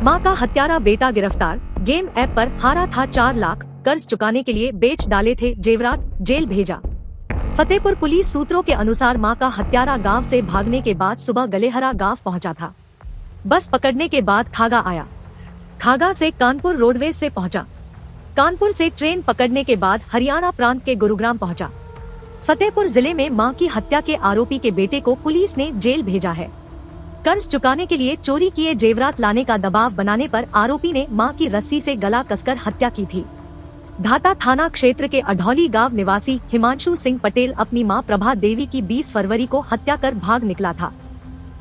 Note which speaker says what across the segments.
Speaker 1: मां का हत्यारा बेटा गिरफ्तार। गेम ऐप पर हारा था 4 लाख, कर्ज चुकाने के लिए बेच डाले थे जेवरात, जेल भेजा। फतेहपुर पुलिस सूत्रों के अनुसार मां का हत्यारा गांव से भागने के बाद सुबह गलेहरा गांव पहुंचा था। बस पकड़ने के बाद खागा आया। खागा से कानपुर रोडवेज से पहुंचा। कानपुर से ट्रेन पकड़ने के बाद हरियाणा प्रांत के गुरुग्राम पहुंचा। फतेहपुर जिले में मां की हत्या के आरोपी के बेटे को पुलिस ने जेल भेजा है। कर्ज चुकाने के लिए चोरी किए जेवरात लाने का दबाव बनाने पर आरोपी ने मां की रस्सी से गला कसकर हत्या की थी। धाता थाना क्षेत्र के अढौली गांव निवासी हिमांशु सिंह पटेल अपनी मां प्रभा देवी की 20 फरवरी को हत्या कर भाग निकला था।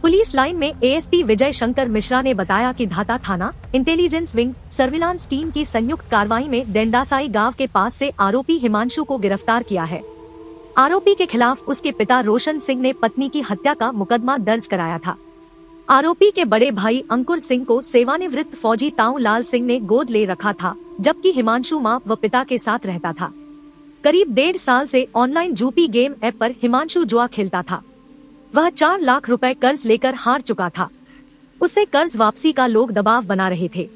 Speaker 1: पुलिस लाइन में एएसपी विजय शंकर मिश्रा ने बताया कि धाता थाना इंटेलिजेंस विंग सर्विलांस टीम की संयुक्त कार्रवाई में डेंडासाई गांव के पास से आरोपी हिमांशु को गिरफ्तार किया है। आरोपी के खिलाफ उसके पिता रोशन सिंह ने पत्नी की हत्या का मुकदमा दर्ज कराया था। आरोपी के बड़े भाई अंकुर सिंह को सेवानिवृत्त फौजी ताऊ लाल सिंह ने गोद ले रखा था, जबकि हिमांशु मां व पिता के साथ रहता था। करीब 1.5 साल से ऑनलाइन जूपी गेम ऐप पर हिमांशु जुआ खेलता था। वह 4 लाख रुपए कर्ज लेकर हार चुका था। उससे कर्ज वापसी का लोग दबाव बना रहे थे।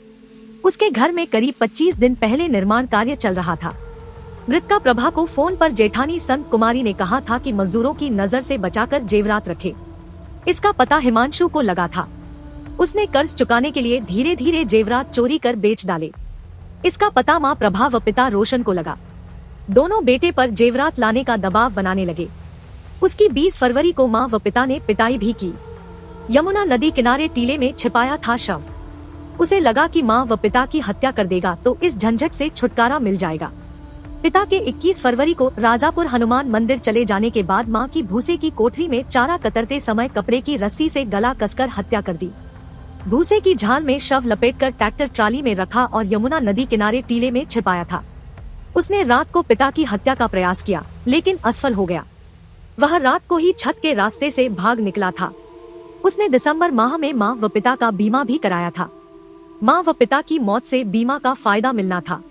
Speaker 1: उसके घर में करीब 25 दिन पहले निर्माण कार्य चल रहा था। मृतका प्रभा को फोन पर जेठानी संत कुमारी ने कहा था कि मजदूरों की नजर से बचाकर जेवरात रखे। इसका पता हिमांशु को लगा था। उसने कर्ज चुकाने के लिए धीरे धीरे जेवरात चोरी कर बेच डाले। इसका पता मां प्रभा व पिता रोशन को लगा। दोनों बेटे पर जेवरात लाने का दबाव बनाने लगे। उसकी 20 फरवरी को मां व पिता ने पिटाई भी की। यमुना नदी किनारे टीले में छिपाया था शव। उसे लगा कि मां व पिता की हत्या कर देगा तो इस झंझट से छुटकारा मिल जाएगा। पिता के 21 फरवरी को राजापुर हनुमान मंदिर चले जाने के बाद मां की भूसे की कोठरी में चारा कतरते समय कपड़े की रस्सी से गला कसकर हत्या कर दी। भूसे की झाल में शव लपेटकर ट्रैक्टर ट्राली में रखा और यमुना नदी किनारे टीले में छिपाया था। उसने रात को पिता की हत्या का प्रयास किया, लेकिन असफल हो गया। वह रात को ही छत के रास्ते से भाग निकला था। उसने दिसंबर माह में मां व पिता का बीमा भी कराया था। मां व पिता की मौत से बीमा का फायदा मिलना था।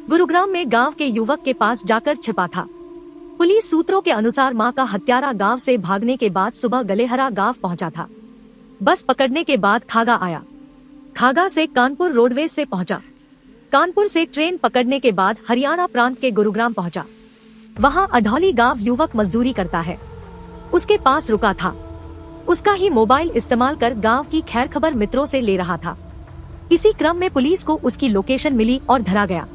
Speaker 1: गुरुग्राम में गांव के युवक के पास जाकर छिपा था। पुलिस सूत्रों के अनुसार मां का हत्यारा गांव से भागने के बाद सुबह गलेहरा गांव पहुंचा था। बस पकड़ने के बाद खागा आया। खागा से कानपुर रोडवेज से पहुंचा। कानपुर से ट्रेन पकड़ने के बाद हरियाणा प्रांत के गुरुग्राम पहुंचा। वहां अढौली गांव युवक मजदूरी करता है। उसके पास रुका था। उसका ही मोबाइल इस्तेमाल कर गांव की खैर खबर मित्रों से ले रहा था। इसी क्रम में पुलिस को उसकी लोकेशन मिली और धरा गया।